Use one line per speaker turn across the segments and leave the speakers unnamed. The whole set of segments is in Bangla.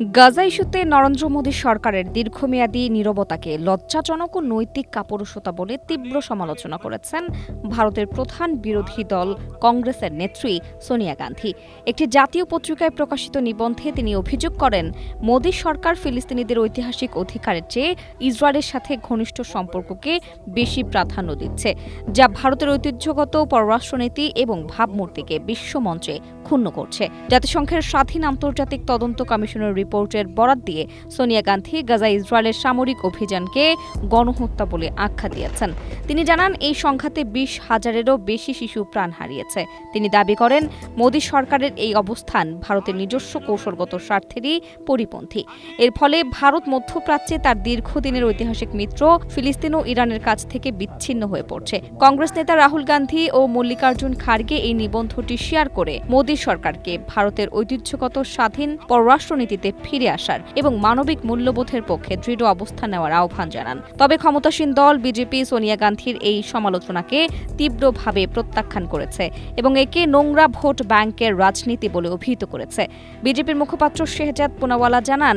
গাজা ইস্যুতে নরেন্দ্র মোদী সরকারের দীর্ঘমেয়াদী নীরবতাকে লজ্জাজনক ও নৈতিক কাপুরুষতা বলে তীব্র সমালোচনা করেছেন ভারতের প্রধান বিরোধী দল কংগ্রেসের নেত্রী সোনিয়া গান্ধী। একটি জাতীয় পত্রিকায় প্রকাশিত নিবন্ধে তিনি অভিযোগ করেন, মোদী সরকার ফিলিস্তিনিদের ঐতিহাসিক অধিকারের চেয়ে ইসরায়েলের সাথে ঘনিষ্ঠ সম্পর্ককে বেশি প্রাধান্য দিচ্ছে, যা ভারতের ঐতিহ্যগত পররাষ্ট্রনীতি এবং ভাবমূর্তিকে বিশ্বমঞ্চে ক্ষুণ্ণ করছে। জাতিসংঘের স্বাধীন আন্তর্জাতিক তদন্ত কমিশনের রিপোর্টের বরাত দিয়ে সোনিয়া গান্ধী গাজা ইসরায়েলের সামরিক অভিযানকে গণহত্যা বলে আখ্যা দিয়েছেন। তিনি জানান, এই সংঘাতে 20,000-এরও বেশি শিশু প্রাণ হারিয়েছে। তিনি দাবি করেন, মোদী সরকারের এই অবস্থান ভারতের নিজস্ব কৌশলগত স্বার্থেরই পরিপন্থী। এর ফলে ভারত মধ্যপ্রাচ্যে তার দীর্ঘদিনের ঐতিহাসিক মিত্র ফিলিস্তিন ও ইরানের কাছ থেকে বিচ্ছিন্ন হয়ে পড়ছে। কংগ্রেস নেতা রাহুল গান্ধী ও মল্লিকার্জুন খার্গে এই নিবন্ধটি শেয়ার করে মোদী সরকারকে ভারতের ঐতিহ্যগত স্বাধীন পররাষ্ট্রনীতিতে ফিরে আসার এবং মানবিক মূল্যবোধের পক্ষে দৃঢ় অবস্থান নেওয়ার আহ্বান জানান। তবে ক্ষমতাসীন দল বিজেপি সোনিয়া গান্ধীর এই সমালোচনাকে তীব্রভাবে প্রত্যাখ্যান করেছে এবং একে নোংরা ভোট ব্যাংকের রাজনীতি বলে অভিহিত করেছে। বিজেপির মুখপাত্র শেহজাদ পুনাওয়ালা জানান,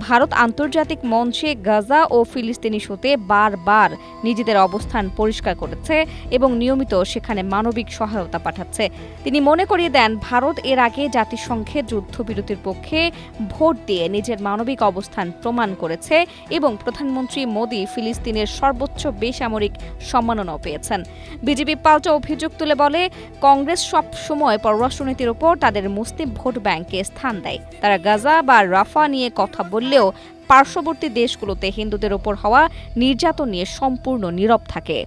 ভারত আন্তর্জাতিক মঞ্চে গাজা ও ফিলিস্তিন ইস্যুতে বারবার নিজেদের অবস্থান পরিষ্কার করেছে এবং নিয়মিত সেখানে মানবিক সহায়তা পাঠাচ্ছে। তিনি মনে করিয়ে দেন, ভারত এর আগে জাতিসংঘে যুদ্ধবিরতির পক্ষে ভোট দিয়ে নিজের মানবিক অবস্থান প্রমাণ করেছে এবং প্রধানমন্ত্রী মোদী ফিলিস্তিনের সর্বোচ্চ বেসামরিক সম্মাননাও পেয়েছেন। বিজেপি পাল্টা অভিযোগ তুলে বলে, কংগ্রেস সব সময় পররাষ্ট্রনীতির উপর তাদের মুসলিম ভোট ব্যাংকে স্থান দেয়। তারা গাজা বা রাফা নিয়ে কথা বললেও পার্শ্ববর্তী দেশগুলোতে হিন্দুদের ওপর হওয়া নির্যাতন নিয়ে সম্পূর্ণ নীরব থাকে।